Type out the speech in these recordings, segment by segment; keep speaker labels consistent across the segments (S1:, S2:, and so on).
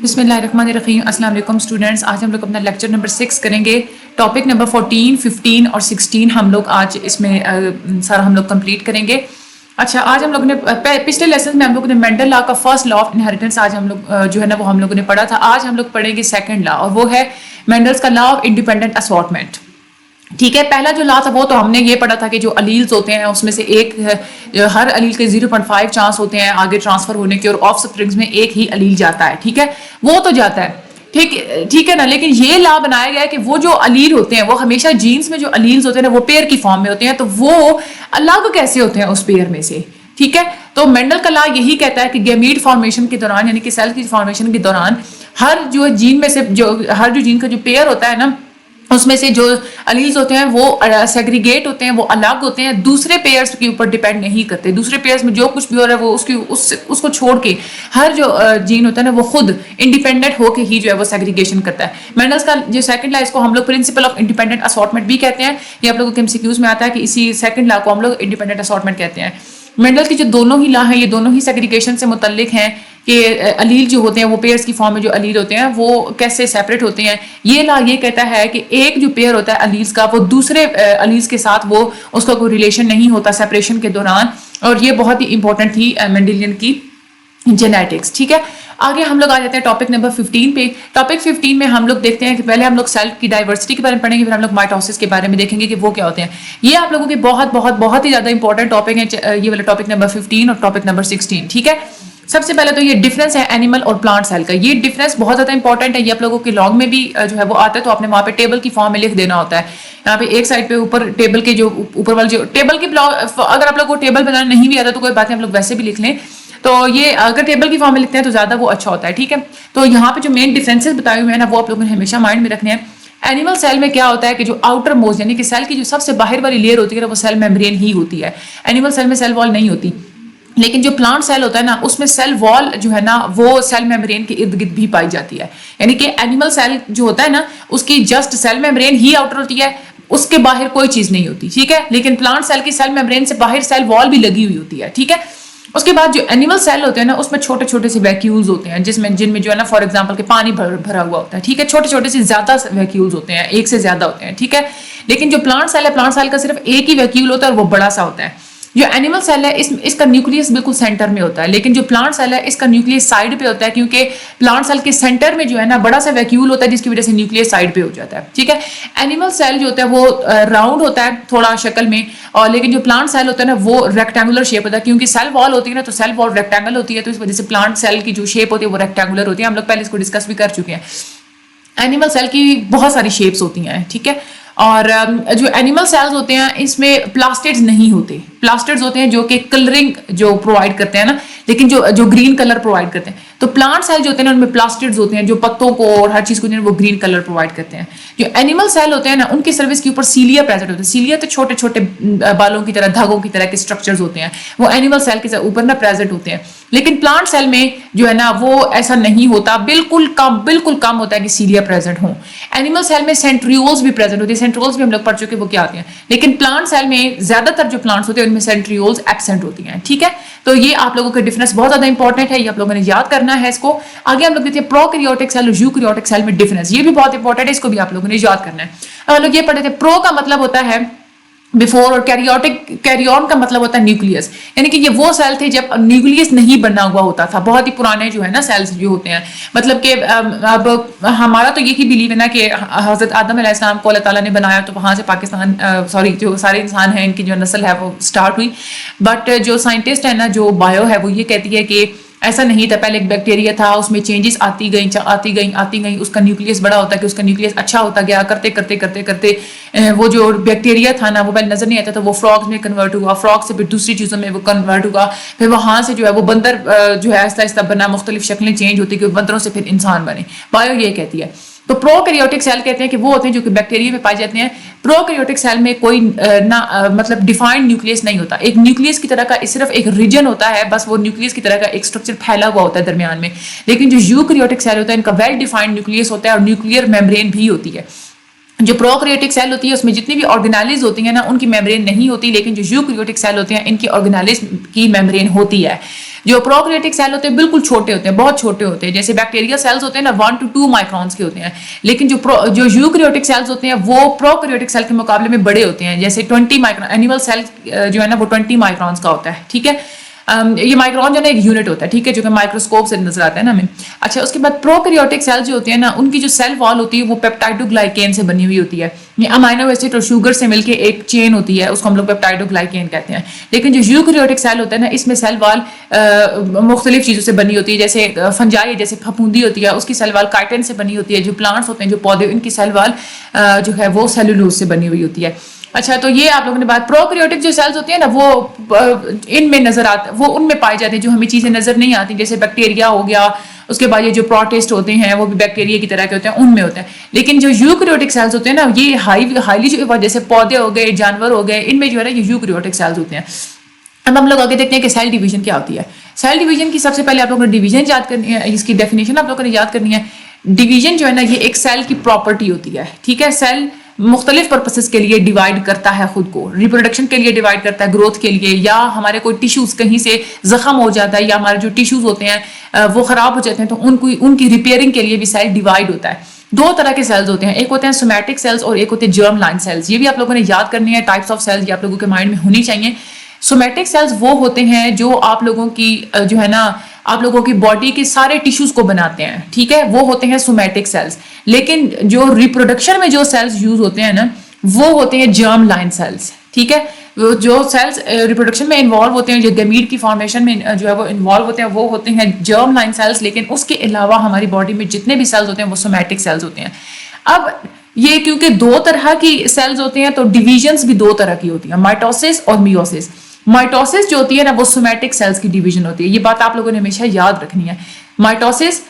S1: बिस्मिल्लाहिर्रहमानिर्रहीम। अस्सलाम वालेकुम स्टूडेंट्स, आज हम लोग अपना लेक्चर नंबर 6 करेंगे। टॉपिक नंबर 14, 15 और 16 हम लोग आज इसमें सारा हम लोग कंप्लीट करेंगे। अच्छा, आज हम लोग ने पिछले लेसन में हम लोग ने मेंडल लॉ का फर्स्ट लॉ ऑफ इनहेरिटेंस आज हम लोग जो है ना वो हम लोगों ने पढ़ा था। आज हम लोग पढ़ेंगे सेकंड लॉ और वो है मेंडल्स का लॉ ऑफ इंडिपेंडेंट असॉर्टमेंट। ठीक है, पहला जो लॉ था वो तो हमने ये पढ़ा था कि जो अलील्स होते हैं उसमें से एक हर अलील के 0.5 चांस होते हैं आगे ट्रांसफर होने के, और ऑफ स्प्रिंग्स में एक ही अलील जाता है। ठीक है, वो तो जाता है, ठीक है ना। लेकिन ये लॉ बनाया गया है कि वो जो अलील होते हैं वो हमेशा जीन्स में जो अलील्स होते हैं ना वो पेयर की फॉर्म में होते हैं, तो वो अलग कैसे होते हैं उस पेयर में से। ठीक है, तो मेंडल का लॉ यही कहता है कि गैमीट फॉर्मेशन के दौरान यानी कि सेल की फॉर्मेशन के दौरान हर जो जीन में से हर जो जीन का जो पेयर होता है ना उसमें से जो अलील्स होते हैं वो सेग्रीगेट होते हैं, वो अलग होते हैं, दूसरे पेयर्स के ऊपर डिपेंड नहीं करते। दूसरे पेयर्स में जो कुछ भी हो रहा है वो उसको छोड़ के हर जो जीन होता है ना वो खुद इंडिपेंडेंट होके ही जो है वो सेग्रीगेशन करता है। मेंडल्स का जो सेकंड लॉ इसको हम लोग प्रिंसिपल ऑफ इंडिपेंडेंट असॉर्टमेंट भी कहते हैं। ये आप लोगों के एमसीक्यूज में आता है कि इसी सेकंड लॉ को हम लोग इंडिपेंडेंट असॉर्टमेंट कहते हैं। मेंडल की जो दोनों ही लॉ हैं ये दोनों ही सेग्रीगेशन से मुतल्लिक हैं कि अलील जो होते हैं वो पेयर्स की फॉर्म में जो अलील होते हैं वो कैसे सेपरेट होते हैं। ये लॉ ये कहता है कि एक जो पेयर होता है अलील्स का वो दूसरे अलील्स के साथ वो उसका कोई रिलेशन नहीं होता सेपरेशन के दौरान, और ये बहुत ही इंपॉर्टेंट थी मेंडेलियन की जेनेटिक्स। ठीक है, आगे हम लोग आ जाते हैं टॉपिक नंबर 15 पे। टॉपिक 15 में हम लोग देखते हैं कि पहले हम लोग सेल की डाइवर्सिटी के बारे में पढ़ेंगे, फिर हम लोग माइटोसिस के बारे में देखेंगे कि वो क्या होते हैं। ये आप लोगों के बहुत बहुत बहुत ही ज्यादा इंपॉर्टेंट टॉपिक है, ये वाला टॉपिक नंबर 15 और टॉपिक नंबर 16। ठीक है, सबसे पहले तो ये डिफरेंस है एनिमल और प्लांट सेल का। ये डिफरेंस बहुत ज्यादा इंपॉर्टेंट है, ये आप लोगों के लॉग में भी जो है वो आता है, तो आपने वहां पे टेबल की फॉर्म में लिख देना होता है। यहाँ पे एक साइड पे ऊपर टेबल के जो ऊपर वाले जो टेबल की अगर आप लोगों को टेबल बनाना नहीं भी आता तो कोई बात नहीं, आप लोग वैसे भी लिख लें। तो ये अगर टेबल की फॉर्म में लिखते हैं तो ज्यादा वो अच्छा होता है। ठीक है, तो यहाँ पे जो मेन डिफरेंसेस बताए हुए हैं ना वो आप लोगों ने हमेशा माइंड में रखने हैं। एनिमल सेल में क्या होता है कि जो आउटर मोस्ट यानी कि सेल की जो सबसे बाहर वाली लेयर होती है ना वो सेल मेम्ब्रेन ही होती है। एनिमल सेल में सेल वॉल नहीं होती। लेकिन जो प्लांट सेल होता है ना उसमें सेल वॉल जो है ना वो सेल मेम्ब्रेन के इर्द गिर्द भी पाई जाती है। यानी कि एनिमल सेल जो होता है ना उसकी जस्ट सेल मेम्ब्रेन ही आउटर होती है, उसके बाहर कोई चीज नहीं होती। ठीक है, लेकिन प्लांट सेल की सेल मेम्ब्रेन से बाहर सेल वॉल भी लगी हुई होती है। ठीक है, उसके बाद जो एनिमल सेल होते हैं ना उसमें छोटे छोटे से वैक्यूल्स होते हैं जिनमें जो है ना फॉर एग्जांपल के पानी भरा हुआ होता है। ठीक है, छोटे छोटे से ज्यादा वैक्यूल्स होते हैं, एक से ज्यादा होते हैं। ठीक है, लेकिन जो प्लांट सेल है प्लांट सेल का सिर्फ एक ही वैक्यूल होता है और वो बड़ा सा होता है। जो एनिमल सेल है इसका न्यूक्लियस बिल्कुल सेंटर में होता है, लेकिन जो प्लांट सेल है इसका न्यूक्लियस साइड पे होता है, क्योंकि प्लांट सेल के सेंटर में जो है ना बड़ा सा वैक्यूल होता है जिसकी वजह से न्यूक्लियस साइड पे हो जाता है। ठीक है, एनिमल सेल जो होता है वो राउंड होता है थोड़ा शक्ल में, और लेकिन जो प्लांट सेल होता है ना वो रेक्टेंगुलर शेप होता है, क्योंकि सेल वॉल होती है ना तो सेल वॉल रेक्टेंगल होती है, तो इस वजह से प्लांट सेल की जो शेप होती है वो रेक्टेंगुलर होती है। हम लोग पहले इसको डिस्कस भी कर चुके हैं। एनिमल सेल की बहुत सारी शेप्स होती हैं। ठीक है, और जो एनिमल सेल्स होते हैं इसमें प्लास्टिड्स नहीं होते। प्लास्टिड्स होते हैं जो कि कलरिंग जो प्रोवाइड करते हैं ना, लेकिन जो ग्रीन कलर प्रोवाइड करते हैं। तो प्लांट सेल जो होते हैं ना उनमें प्लास्टिड्स होते हैं जो पत्तों को और हर चीज को वो ग्रीन कलर प्रोवाइड करते हैं। जो एनिमल सेल होते हैं ना उनकी सर्विस के ऊपर सीलिया प्रेजेंट होते हैं। सीलिया तो छोटे छोटे बालों की तरह धागों की तरह के स्ट्रक्चर्स होते हैं, वो एनिमल सेल के ऊपर ना प्रेजेंट होते हैं। लेकिन प्लांट सेल में जो है ना वो ऐसा नहीं होता, बिल्कुल कम होता है कि सीलिया प्रेजेंट हो। एनिमल सेल में सेंट्रियोल्स भी प्रेजेंट होती है, सेंट्रियोल्स भी हम लोग पढ़ चुके वो क्या होते हैं। लेकिन प्लांट सेल में ज्यादातर जो प्लांट्स होते हैं उनमें सेंट्रियोल्स एब्सेंट होती हैं। ठीक है, तो ये आप लोगों का डिफरेंस बहुत ज्यादा इंपॉर्टेंट है, ये आप लोगों ने याद करना है इसको। आगे हम लोग देखते हैं प्रोकैरियोटिक सेल और यूकैरियोटिक सेल में डिफरेंस, ये भी बहुत इंपॉर्टेंट है, इसको भी आप लोगों ने याद करना है। हम लोग ये पढ़े थे प्रो का मतलब होता है बिफोर, और कैरियन का मतलब होता है न्यूक्लियस, यानी कि ये वो सेल थे जब न्यूक्लियस नहीं बना हुआ होता था। बहुत ही पुराने जो है ना सेल्स जो होते हैं, मतलब कि अब हमारा तो यही बिलीव है ना कि हजरत आदम अलैहिस्सलाम को अल्लाह ताला ने बनाया तो वहां से पाकिस्तान जो सारे इंसान हैं इनकी जो नस्ल है वो स्टार्ट हुई। बट जो साइंटिस्ट है ना जो बायो है वो ये कहती है कि ऐसा नहीं था। पहले एक बैक्टीरिया था, उसमें चेंजेस आती गई, उसका न्यूक्लियस बड़ा होता है कि उसका न्यूक्लियस अच्छा होता गया, करते वो जो बैक्टीरिया था ना वो पहले नजर नहीं आता था, वो फ्रॉग्स में कन्वर्ट हुआ, फ्रॉग से फिर दूसरी चीजों में वो कन्वर्ट हुआ, फिर वहां से जो है वो बंदर जो है आहिस्ता आहिस्ता बना, मुख्तलिफ शक्लें चेंज होती गई, बंदरों से फिर इंसान बने। बायो ये कहती है। तो प्रोकैरियोटिक सेल कहते हैं कि वो होते हैं जो कि बैक्टीरिया में पाए जाते हैं। प्रोकैरियोटिक सेल में कोई मतलब डिफाइंड न्यूक्लियस नहीं होता, एक न्यूक्लियस की तरह का सिर्फ एक रीजन होता है, बस वो न्यूक्लियस की तरह का एक स्ट्रक्चर फैला हुआ होता है दरमियान में। लेकिन जो यूकैरियोटिक सेल होता है इनका वेल डिफाइंड न्यूक्लियस होता है और न्यूक्लियर मेम्ब्रेन भी होती है। जो प्रोकैरियोटिक सेल होती है उसमें जितनी भी ऑर्गेनाइल्स होती हैं ना उनकी मेम्ब्रेन नहीं होती, लेकिन जो यूकैरियोटिक सेल होते हैं इनकी ऑर्गेनाइल्स की मेम्ब्रेन होती है। जो प्रोकैरियोटिक सेल होते हैं बिल्कुल छोटे होते हैं, बहुत छोटे होते हैं, जैसे बैक्टीरिया सेल्स होते हैं ना 1 to 2 माइक्रॉन्स के होते हैं, लेकिन जो यूकैरियोटिक सेल्स होते हैं वो प्रोकैरियोटिक सेल के मुकाबले में बड़े होते हैं, जैसे 20 माइक्रॉन। एनिमल सेल जो है ना वो 20 माइक्रॉन्स का होता है, ठीक है। ये माइक्रोन जो है ना एक यूनिट होता है, ठीक है, जो कि माइक्रोस्कोप से नजर आता है ना हमें। अच्छा, उसके बाद प्रोकैरियोटिक सेल जो होती है ना उनकी जो सेल वॉल होती है वो पेप्टाइडोग्लाइकेन से बनी हुई होती है। ये अमाइनो एसिड और शुगर से मिलकर एक चेन होती है, उसको हम लोग पेप्टाइडोग्लाइकेन कहते हैं। लेकिन जो यूकैरियोटिक सेल होता है ना इसमें सेल वॉल मुख्तलिफ चीज़ों से बनी होती है, जैसे फंजाई जैसे फफूंदी होती है उसकी सेल वॉल काइटिन से बनी होती है, जो प्लांट्स होते हैं जो पौधे उनकी सेल वॉल जो है वो सेलुलोज से बनी हुई होती है। अच्छा, तो ये आप लोगों ने बात, प्रोकैरियोटिक जो सेल्स होती है ना वो इनमें नजर आते, वो उनमें पाए जाते हैं जो हमें चीजें नजर नहीं आती, जैसे बैक्टीरिया हो गया, उसके बाद ये जो प्रोटिस्ट होते हैं वो भी बैक्टीरिया की तरह के होते हैं, उनमें होते हैं। लेकिन जो यूकैरियोटिक सेल्स होते हैं ना ये हाईली जो जैसे पौधे हो गए, जानवर हो गए, इनमें जो है ना ये यूकैरियोटिक सेल्स होते हैं। अब हम लोग आगे देखते हैं कि सेल डिवीजन क्या होती है। सेल डिवीजन की सबसे पहले आप लोगों ने डिवीजन याद करनी है, इसकी डेफिनेशन आप लोगों ने याद करनी है। डिवीजन जो है ना ये एक सेल की प्रॉपर्टी होती है, ठीक है। सेल मुख्तलिफ पर्पसेस के लिए डिवाइड करता है खुद को, रिप्रोडक्शन के लिए डिवाइड करता है, ग्रोथ के लिए, या हमारे कोई टिश्यूज कहीं से जख्म हो जाता है या हमारे जो टिश्यूज होते हैं वो खराब हो जाते हैं तो उनकी रिपेयरिंग के लिए भी सेल डिवाइड होता है। दो तरह के सेल्स होते हैं, एक होते हैं सोमैटिक सेल्स और एक होते हैं जर्म लाइन सेल्स। ये भी आप लोगों ने याद करनी है, टाइप्स ऑफ सेल्स ये आप लोगों के माइंड में होनी चाहिए। सोमैटिक सेल्स वो होते हैं जो आप लोगों की जो है ना आप लोगों की बॉडी के सारे टिश्यूज को बनाते हैं, ठीक है, वो होते हैं सोमैटिक सेल्स। लेकिन जो रिप्रोडक्शन में जो सेल्स यूज होते हैं ना वो होते हैं जर्म लाइन सेल्स, ठीक है। जो सेल्स रिप्रोडक्शन में इन्वॉल्व होते हैं, जो गमीट की फॉर्मेशन में जो है वो इन्वॉल्व होते हैं, वो होते हैं जर्म लाइन सेल्स। लेकिन उसके अलावा हमारी बॉडी में जितने भी सेल्स होते हैं वो सोमैटिक सेल्स होते हैं। अब ये क्योंकि दो तरह की सेल्स होती हैं तो डिविजन्स भी दो तरह की होती हैं, माइटोसिस और मियोसिस। माइटोसिस जो होती है ना वो सोमैटिक सेल्स की डिवीजन होती है, ये बात आप लोगों ने हमेशा याद रखनी है। माइटोसिस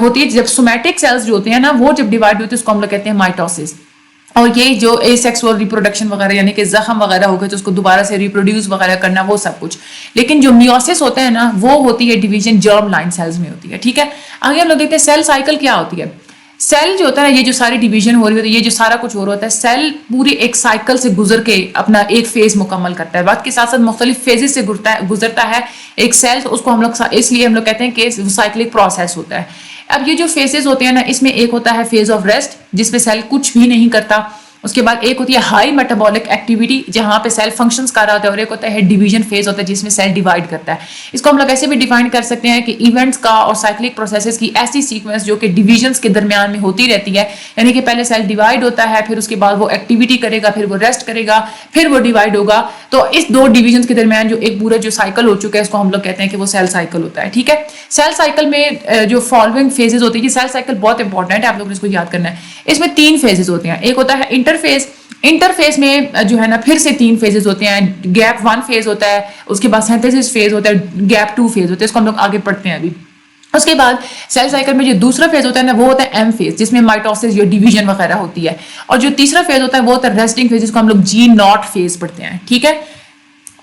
S1: होती है जब सोमैटिक सेल्स जो होते हैं ना वो जब डिवाइड होती है उसको हम लोग कहते हैं माइटोसिस। और ये जो एसेक्सुअल रिप्रोडक्शन वगैरह यानी कि जख्म वगैरह हो गए तो उसको दोबारा से रिप्रोड्यूस वगैरह करना, वो सब कुछ। लेकिन जो मियोसिस होता है ना वो होती है डिवीजन जर्म लाइन सेल्स में होती है, ठीक है। आगे हम लोग देखते हैं सेल साइकिल क्या होती है। सेल जो होता है ये जो सारी डिवीजन हो रही होती है, ये जो सारा कुछ हो रहा होता है, सेल पूरी एक साइकिल से गुजर के अपना एक फेज मुकम्मल करता है। वक्त के साथ साथ मुख्तलिफ फेजेस से गुजरता है एक सेल, तो उसको हम लोग इसलिए हम लोग कहते हैं कि साइक्लिक प्रोसेस होता है। अब ये जो फेजेस होते हैं ना इसमें एक होता है फेज ऑफ रेस्ट जिसमें सेल कुछ भी नहीं करता, उसके बाद एक होती है हाई मेटाबॉलिक एक्टिविटी जहां पे सेल फंक्शंस कर रहा होता है, और एक होता है डिवीजन फेज होता है जिसमें सेल डिवाइड करता है। इसको हम लोग ऐसे भी डिफाइन कर सकते हैं कि इवेंट्स का और साइक्लिक प्रोसेसेस की ऐसी सीक्वेंस जो कि डिविजन्स के दरमियान में होती रहती है, यानी कि पहले सेल डिवाइड होता है, फिर उसके बाद वो एक्टिविटी करेगा, फिर वो रेस्ट करेगा, फिर वो डिवाइड होगा। तो इस दो डिविजन के दरमियान जो एक पूरा जो साइकिल हो चुका है इसको हम लोग कहते हैं कि वो सेल साइकिल होता है, ठीक है। सेल साइकिल में जो फॉलोइंग फेजेस होती है, सेल साइकिल बहुत इंपॉर्टेंट है, आप लोगों ने इसको याद करना है। इसमें 3 फेजेस होते हैं, एक होता है इंटरफेज। इंटरफेस में जो है ना फिर से 3 फेजेस होते हैं। गैप 1 फेज होता है, उसके बाद सिंथेसिस फेज होता है, गैप 2 फेज होता है, इसको हम लोग आगे पढ़ते हैं अभी। उसके बाद सेल साइकिल में जो दूसरा फेज होता है ना वो होता है एम फेज जिसमें माइटोसिस या डिवीजन वगैरह होती है, और जो तीसरा फेज होता है वो होता है रेस्टिंग फेज जिसको हम लोग G0 फेज पढ़ते हैं, ठीक है।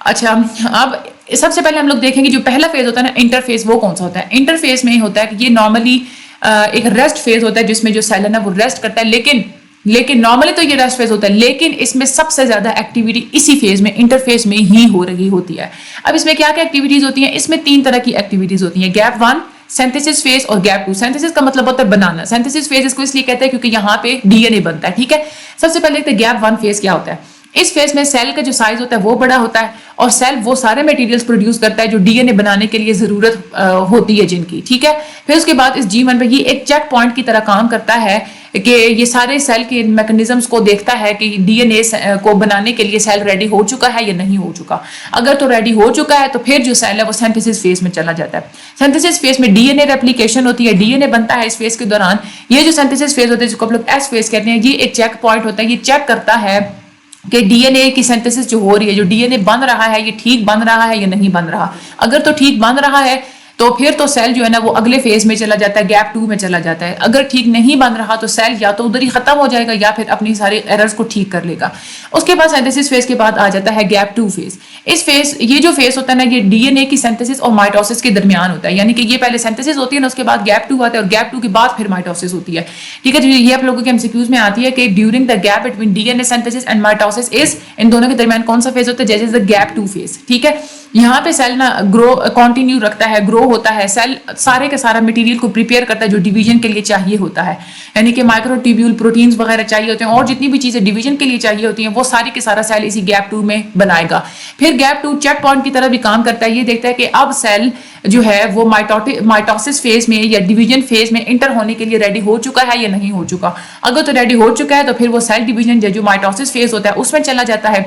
S1: अच्छा, अब सबसे पहले हम लोग देखेंगे जो पहला फेज होता है ना इंटरफेस, वो कौन सा होता है। इंटरफेस में होता है कि ये नॉर्मली एक रेस्ट फेज होता है जिसमें जो सेल है ना वो रेस्ट करता है, लेकिन नॉर्मली तो ये रेस्ट फेज होता है, लेकिन इसमें सबसे ज्यादा एक्टिविटी इसी फेज में इंटरफेस में ही हो रही होती है। अब इसमें क्या क्या एक्टिविटीज होती हैं, इसमें 3 तरह की एक्टिविटीज होती हैं, गैप 1, सिंथेसिस फेज और गैप 2। सिंथेसिस का मतलब होता है बनाना, सिंथेसिस फेज इसको इसलिए कहते हैं क्योंकि यहाँ पे डीएनए बनता है, ठीक है। सबसे पहले देखते हैं गैप 1 फेज क्या होता है। इस फेज में सेल का जो साइज होता है वो बड़ा होता है और सेल वो सारे मटेरियल्स प्रोड्यूस करता है जो डीएनए बनाने के लिए जरूरत होती है जिनकी, ठीक है। फिर उसके बाद इस G1 पे ये एक चेक पॉइंट की तरह काम करता है कि ये सारे सेल के मैकेनिज्म्स को देखता है कि डीएनए को बनाने के लिए सेल रेडी हो चुका है या नहीं हो चुका। अगर तो रेडी हो चुका है तो फिर जो सेल है वो सिंथेसिस फेज में चला जाता है। सिंथेसिस फेज में डीएनए रेप्लिकेशन होती है, डीएनए बनता है इस फेज के दौरान। ये जो सिंथेसिस फेज होता है जिसको हम लोग एस फेज कहते हैं, ये एक चेक पॉइंट होता है, ये चेक करता है कि डीएनए की सिंथेसिस जो हो रही है, जो डीएनए बन रहा है ये ठीक बन रहा है या नहीं बन रहा। अगर तो ठीक बन रहा है तो फिर तो सेल जो है ना वो अगले फेज में चला जाता है, गैप 2 में चला जाता है। अगर ठीक नहीं बन रहा तो सेल या तो उधर ही खत्म हो जाएगा या फिर अपनी सारे एरर्स को ठीक कर लेगा। उसके बाद सिंथेसिस फेज के बाद आ जाता है गैप 2 फेज। इस फेज, ये जो फेज होता है ना, ये डीएनए की सिंथेसिस और माइटोसिस के दरमियान होता है, यानी कि ये पहले सिंथेसिस होती है ना, उसके बाद गैप 2 आता है और गैप 2 के बाद फिर माइटोसिस होती है। ठीक है, ये आप लोगों के एमसीक्यूज में आती है कि during the gap between DNA synthesis and mitosis is, इन दोनों के दरमियान कौन सा फेज होता है, जैसे द गैप 2 फेज। ठीक है, यहाँ पे सेल ना ग्रो कंटिन्यू रखता है, ग्रो होता है, सेल सारे का सारा मटेरियल को प्रिपेयर करता है जो डिवीजन के लिए चाहिए होता है, यानी कि माइक्रोट्यूब्यूल, प्रोटीन्स वगैरह चाहिए होते हैं और जितनी भी चीजें डिवीजन के लिए चाहिए होती हैं वो सारी के सारा सेल इसी गैप 2 में बनाएगा। फिर गैप 2 चेक पॉइंट की तरह भी काम करता है, ये देखता है कि अब सेल जो है वो माइटोसिस फेज में या डिवीजन फेज में इंटर होने के लिए रेडी हो चुका है या नहीं हो चुका। अगर तो रेडी हो चुका है तो फिर वो सेल डिवीजन जो माइटोसिस फेज होता है उसमें चला जाता है।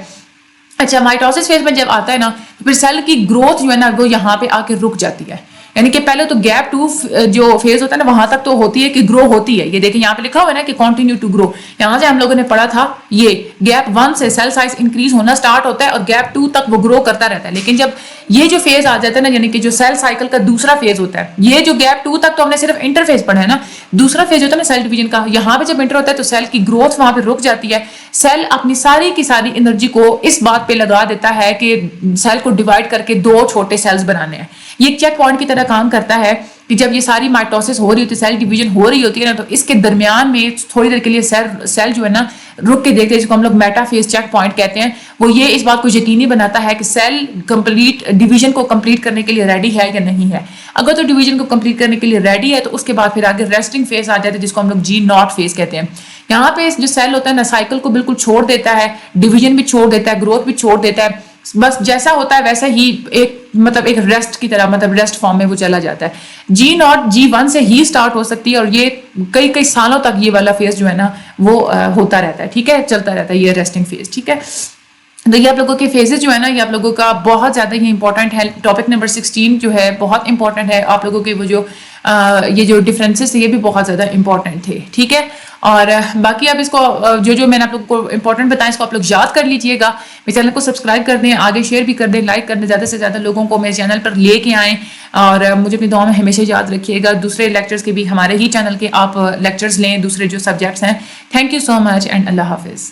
S1: अच्छा, माइटोसिस फेज में जब आता है ना तो फिर सेल की ग्रोथ जो है ना वो यहाँ पे आके रुक जाती है, यानी कि पहले तो गैप 2 जो फेज होता है ना वहां तक तो होती है कि ग्रो होती है, ये देखिए यहाँ पे लिखा हुआ है ना कि कंटिन्यू टू ग्रो। यहाँ से हम लोगों ने पढ़ा था ये गैप 1 से सेल साइज इंक्रीज होना स्टार्ट होता है और गैप 2 तक वो ग्रो करता रहता है। लेकिन जब ये जो फेज आ जाता है ना, यानी कि जो सेल साइकिल का दूसरा फेज होता है, ये जो गैप 2 तक तो हमने सिर्फ इंटरफेज पढ़ा है ना, दूसरा फेज होता है ना सेल डिवीजन का, यहाँ पे जब इंटर होता है तो सेल की ग्रोथ वहां पे रुक जाती है। सेल अपनी सारी की सारी एनर्जी को इस बात पे लगा देता है कि सेल को डिवाइड करके 2 छोटे सेल्स बनाने हैं। ये एक चेक पॉइंट की तरह काम करता है कि जब ये सारी माइटोसिस हो रही होती है, सेल डिवीजन हो रही होती है ना, तो इसके दरमियान में थोड़ी देर के लिए सेल जो है ना रुक के देखते हैं, जिसको हम लोग मेटाफेज चेक पॉइंट कहते हैं। वो ये इस बात को यकीनी बनाता है कि सेल कंप्लीट डिवीजन को कंप्लीट करने के लिए रेडी है या नहीं है। अगर तो डिवीजन को कंप्लीट करने के लिए रेडी है तो उसके बाद फिर आगे रेस्टिंग फेज आ जाता है, जिसको हम लोग G0 फेज कहते हैं। यहाँ पे जो सेल होता है ना साइकिल को बिल्कुल छोड़ देता है, डिवीजन भी छोड़ देता है, ग्रोथ भी छोड़ देता है, बस जैसा होता है वैसा ही एक एक रेस्ट की तरह, मतलब रेस्ट फॉर्म में वो चला जाता है। G0 G1 से ही स्टार्ट हो सकती है और ये कई कई सालों तक ये वाला फेज जो है ना वो होता रहता है। ठीक है, चलता रहता है ये रेस्टिंग फेज। ठीक है, तो ये आप लोगों के फेजेस जो है ना ये आप लोगों का बहुत ज्यादा ही इंपॉर्टेंट है। टॉपिक नंबर 16 जो है बहुत इंपॉर्टेंट है। आप लोगों के वो जो ये जो डिफरेंसेस थे ये भी बहुत ज्यादा इंपॉर्टेंट थे। ठीक है, और बाकी आप इसको जो मैंने आप लोगों को इंपॉर्टेंट बताया इसको आप लोग याद कर लीजिएगा। मेरे चैनल को सब्सक्राइब कर दें, आगे शेयर भी कर दें, लाइक कर दें, ज़्यादा से ज़्यादा लोगों को मेरे चैनल पर लेके आएँ और मुझे अपनी दुआ में हमेशा याद रखिएगा। दूसरे लेक्चर्स के भी हमारे ही चैनल के आप लेक्चर्स लें, दूसरे जो सब्जेक्ट्स हैं। Thank you so much and अल्लाह हाफिज़।